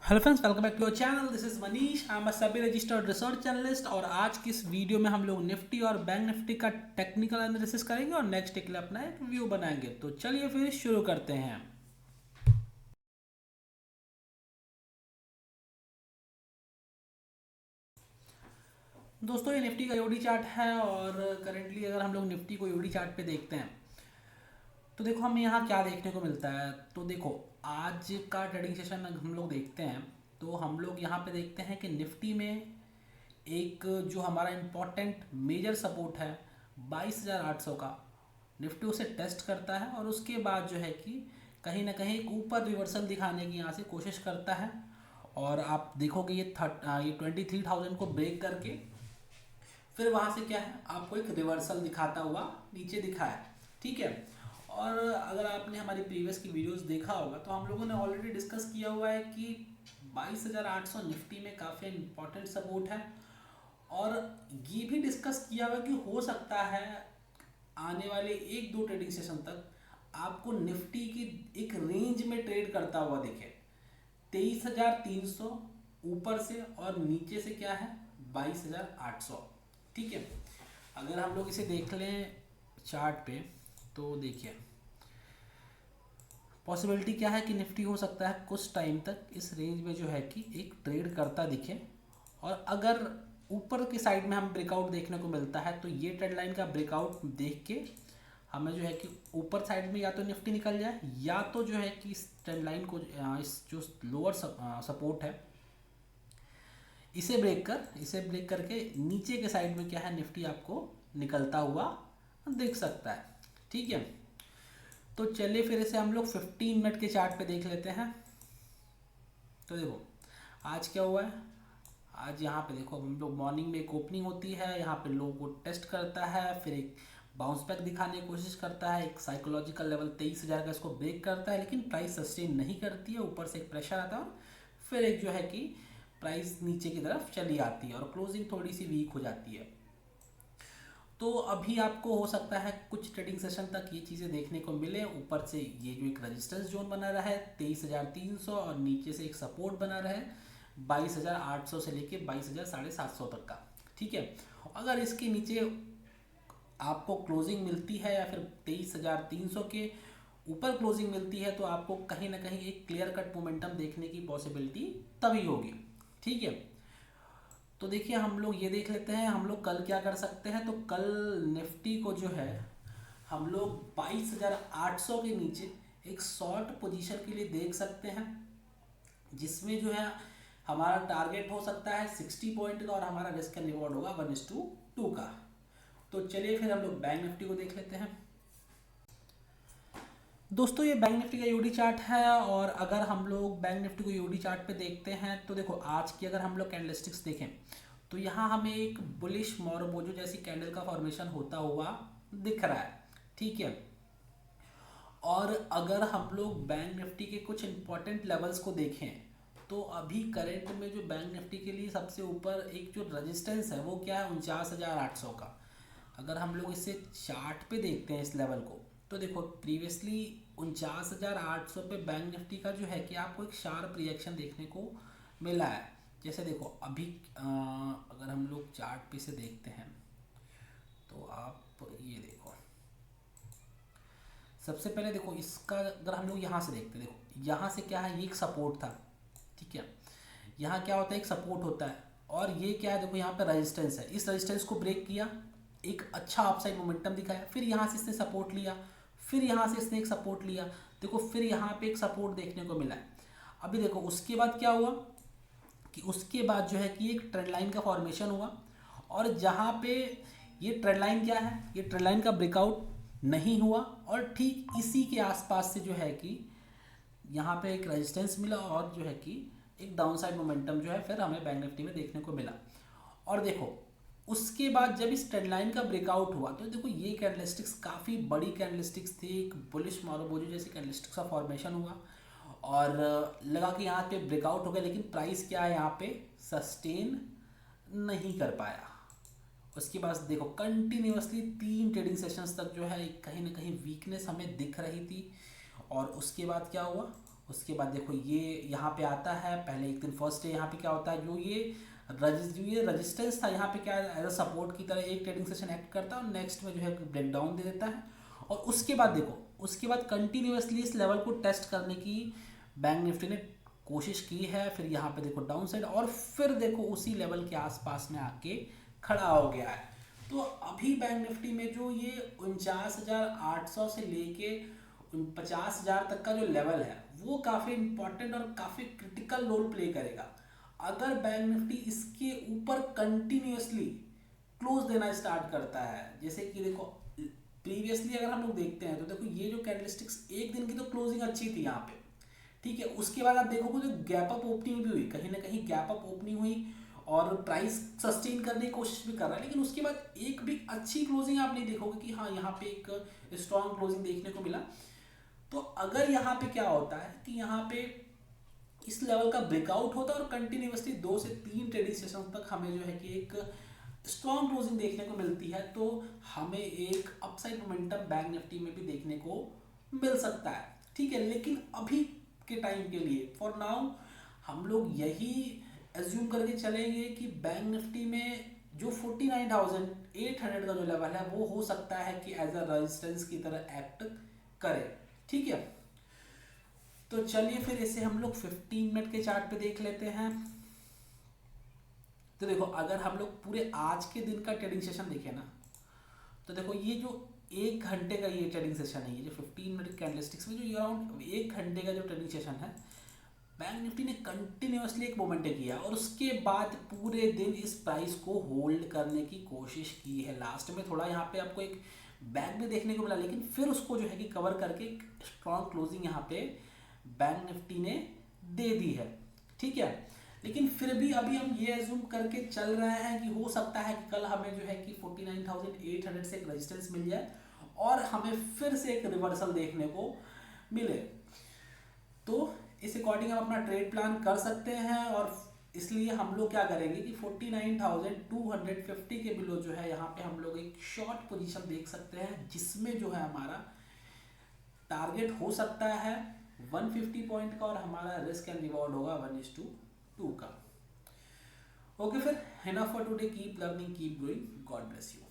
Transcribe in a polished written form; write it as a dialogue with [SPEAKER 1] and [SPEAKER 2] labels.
[SPEAKER 1] Hello friends, welcome back to our channel. This is Manish. I am a SEBI registered research analyst और आज की इस video में हम लोग निफ्टी और बैंक निफ्टी का टेक्निकल एनालिसिस करेंगे और नेक्स्ट के लिए अपना एक व्यू बनाएंगे। तो चलिए फिर शुरू करते हैं। दोस्तों, ये निफ्टी का ईओडी चार्ट है और करेंटली अगर हम लोग निफ्टी को ईओडी चार्ट पे देखते हैं तो देखो हमें यहाँ क्या देखने को मिलता है। तो देखो, आज का ट्रेडिंग सेशन हम लोग देखते हैं तो हम लोग यहाँ पे देखते हैं कि निफ्टी में एक जो हमारा इम्पोर्टेंट मेजर सपोर्ट है 22,800 का, निफ्टी उसे टेस्ट करता है और उसके बाद जो है कि कहीं ना कहीं एक ऊपर रिवर्सल दिखाने की यहाँ से कोशिश करता है। और आप देखोगे ये 23,000 को ब्रेक करके फिर वहाँ से क्या है, आपको एक रिवर्सल दिखाता हुआ नीचे दिखा है। ठीक है। और अगर आपने हमारी प्रीवियस की वीडियोस देखा होगा तो हम लोगों ने ऑलरेडी डिस्कस किया हुआ है कि 22,800 निफ्टी में काफ़ी इंपॉर्टेंट सपोर्ट है। और ये भी डिस्कस किया हुआ कि हो सकता है आने वाले एक दो ट्रेडिंग सेशन तक आपको निफ्टी की एक रेंज में ट्रेड करता हुआ दिखे। 23,300 ऊपर से और नीचे से क्या है 22,800। ठीक है। अगर हम लोग इसे देख लें चार्ट पे तो देखिए पॉसिबिलिटी क्या है कि निफ्टी हो सकता है कुछ टाइम तक इस रेंज में जो है कि एक ट्रेड करता दिखे। और अगर ऊपर की साइड में हम ब्रेकआउट देखने को मिलता है तो ये ट्रेंड लाइन का ब्रेकआउट देख के हमें जो है कि ऊपर साइड में या तो निफ्टी निकल जाए या तो जो है कि इस ट्रेंड लाइन को इस जो लोअर सपोर्ट है इसे ब्रेक करके नीचे के साइड में क्या है निफ्टी आपको निकलता हुआ दिख सकता है। ठीक है। तो चलिए फिर इसे हम लोग 15 मिनट के चार्ट पे देख लेते हैं। तो देखो आज क्या हुआ है। आज यहाँ पे देखो हम लोग मॉर्निंग में एक ओपनिंग होती है, यहाँ पे लो को टेस्ट करता है, फिर एक बाउंस बैक दिखाने की कोशिश करता है, एक साइकोलॉजिकल लेवल 23,000 का इसको ब्रेक करता है लेकिन प्राइस सस्टेन नहीं करती है, ऊपर से एक प्रेशर आता है, फिर एक जो है कि प्राइस नीचे की तरफ चली आती है और क्लोजिंग थोड़ी सी वीक हो जाती है। तो अभी आपको हो सकता है कुछ ट्रेडिंग सेशन तक ये चीज़ें देखने को मिले। ऊपर से ये जो एक रेजिस्टेंस जोन बना रहा है 23,300 और नीचे से एक सपोर्ट बना रहा है 22,800 से लेके 22,750 तक का। ठीक है। अगर इसके नीचे आपको क्लोजिंग मिलती है या फिर 23,300 के ऊपर क्लोजिंग मिलती है तो आपको कहीं ना कहीं एक क्लियर कट मोमेंटम देखने की पॉसिबिलिटी तभी होगी। ठीक है। तो देखिए हम लोग ये देख लेते हैं हम लोग कल क्या कर सकते हैं। तो कल निफ्टी को जो है हम लोग 22,800 के नीचे एक शॉर्ट पोजीशन के लिए देख सकते हैं, जिसमें जो है हमारा टारगेट हो सकता है 60 पॉइंट का और हमारा रिस्क एंड रिवॉर्ड होगा 1:2 का। तो चलिए फिर हम लोग बैंक निफ्टी को देख लेते हैं। दोस्तों, ये बैंक निफ्टी का यूडी चार्ट है और अगर हम लोग बैंक निफ्टी को यूडी चार्ट पे देखते हैं तो देखो आज की अगर हम लोग कैंडलस्टिक्स देखें तो यहाँ हमें एक बुलिश मोरोबोजो जैसी कैंडल का फॉर्मेशन होता हुआ दिख रहा है। ठीक है। और अगर हम लोग बैंक निफ्टी के कुछ इंपॉर्टेंट लेवल्स को देखें तो अभी करंट में जो बैंक निफ्टी के लिए सबसे ऊपर एक जो रेजिस्टेंस है वो क्या है 49,800 का। अगर हम लोग इसे चार्ट पे देखते हैं इस लेवल को तो देखो प्रीवियसली 49,800 पे बैंक निफ्टी का जो है कि आपको एक शार्प रिएक्शन देखने को मिला है। जैसे देखो अभी अगर हम लोग चार्ट पे से देखते हैं तो आप ये देखो सबसे पहले देखो इसका अगर हम लोग यहाँ से देखते हैं देखो यहाँ से क्या है ये एक सपोर्ट था। ठीक है। यहाँ क्या होता है एक सपोर्ट होता है और ये क्या है देखो यहाँ पे रेजिस्टेंस है, इस रेजिस्टेंस को ब्रेक किया, एक अच्छा अपसाइड मोमेंटम दिखाया, फिर यहाँ से इसने सपोर्ट लिया, फिर यहाँ से इसने एक सपोर्ट लिया, देखो फिर यहाँ पे एक सपोर्ट देखने को मिला है। अभी देखो उसके बाद क्या हुआ कि उसके बाद जो है कि एक ट्रेंड लाइन का फॉर्मेशन हुआ और जहाँ पे ये ट्रेंड लाइन क्या है ये ट्रेंड लाइन का ब्रेकआउट नहीं हुआ और ठीक इसी के आसपास से जो है कि यहाँ पे एक रेजिस्टेंस मिला और जो है कि एक डाउन साइड मोमेंटम जो है फिर हमें बैंक निफ्टी में देखने को मिला। और देखो उसके बाद जब इस ट्रेंड लाइन का ब्रेकआउट हुआ तो देखो ये कैंडलस्टिक्स काफ़ी बड़ी कैंडलस्टिक्स थी, एक बुलिश मारोबोजो जैसी कैंडलस्टिक्स का फॉर्मेशन हुआ और लगा कि यहाँ पे ब्रेकआउट हो गया लेकिन प्राइस क्या है यहाँ पे सस्टेन नहीं कर पाया। उसके बाद देखो कंटिन्यूसली 3 ट्रेडिंग सेशंस तक जो है कहीं ना कहीं वीकनेस हमें दिख रही थी और उसके बाद क्या हुआ उसके बाद देखो ये यहाँ पे आता है, पहले एक दिन फर्स्ट डे यहाँ पे क्या होता है, जो ये रजिस्टेंस था यहाँ पे क्या एज अ सपोर्ट की तरह एक ट्रेडिंग सेशन एक्ट करता है और नेक्स्ट में जो है ब्रेक डाउन दे देता है। और उसके बाद देखो, उसके बाद कंटिन्यूसली इस लेवल को टेस्ट करने की बैंक निफ्टी ने कोशिश की है। फिर यहाँ पे देखो डाउन साइड, और फिर देखो उसी लेवल के आसपास में आके खड़ा हो गया है। तो अभी बैंक निफ्टी में जो ये 49,800 से लेके 50,000 तक का जो लेवल है वो काफ़ी इंपॉर्टेंट और काफ़ी क्रिटिकल रोल प्ले करेगा। अगर बैंक निफ्टी इसके ऊपर कंटिन्यूसली क्लोज देना स्टार्ट करता है, जैसे कि देखो प्रीवियसली अगर हम लोग देखते हैं तो देखो ये जो कैंडलस्टिक्स एक दिन की तो क्लोजिंग अच्छी थी यहाँ पे, ठीक है। उसके बाद आप देखोगे जो गैप अप ओपनिंग भी हुई, कहीं ना कहीं गैप अप ओपनिंग हुई और प्राइस सस्टेन करने की कोशिश भी कर रहा है, लेकिन उसके बाद एक भी अच्छी क्लोजिंग आप नहीं देखोगे कि हाँ यहाँ पे एक स्ट्रॉन्ग क्लोजिंग देखने को मिला। तो अगर यहाँ पे क्या होता है कि यहाँ पे इस लेवल का ब्रेकआउट होता है और कंटिन्यूसली 2 से 3 ट्रेडिंग सेशन तक हमें जो है कि एक स्ट्रॉन्ग क्लोजिंग देखने को मिलती है, तो हमें एक अपसाइड मोमेंटम बैंक निफ्टी में भी देखने को मिल सकता है, ठीक है। लेकिन अभी के टाइम के लिए फॉर नाउ हम लोग यही एज्यूम करके चलेंगे कि बैंक निफ्टी में जो 49,800 का जो लेवल है वो हो सकता है कि एज अ रेजिस्टेंस की तरह एक्ट करे, ठीक है। तो चलिए फिर इसे हम लोग 15 मिनट के चार्ट पे देख लेते हैं। तो देखो अगर हम लोग पूरे आज के दिन का ट्रेडिंग सेशन देखें ना, तो देखो ये जो 1 घंटे का ये ट्रेडिंग सेशन है, ये जो 15 मिनट कैंडलस्टिक्स में जो अराउंड 1 घंटे का जो ट्रेडिंग सेशन है, बैंक निफ्टी ने कंटिन्यूसली एक मोमेंटम किया और उसके बाद पूरे दिन इस प्राइस को होल्ड करने की कोशिश की है। लास्ट में थोड़ा यहाँ पे आपको एक बैक भी देखने को मिला, लेकिन फिर उसको जो है कि कवर करके स्ट्रॉन्ग क्लोजिंग यहाँ पे बैंक निफ्टी ने दे दी है, ठीक है। लेकिन फिर भी अभी हम ये एज्यूम करके चल रहे हैं कि हो सकता है कि कल हमें जो है कि 49,800 से एक रेजिस्टेंस मिल जाए और हमें फिर से एक रिवर्सल देखने को मिले। तो इस अकॉर्डिंग हम अपना ट्रेड प्लान कर सकते हैं और इसलिए हम लोग क्या करेंगे कि 49,250 के बिलो जो है यहाँ पे हम लोग एक शॉर्ट पोजीशन देख सकते हैं, जिसमें जो है हमारा टारगेट हो सकता है 150 पॉइंट का और हमारा रिस्क एंड रिवॉर्ड होगा 1:2 का। ओके फिर, enough for today, keep learning, keep growing, God bless you.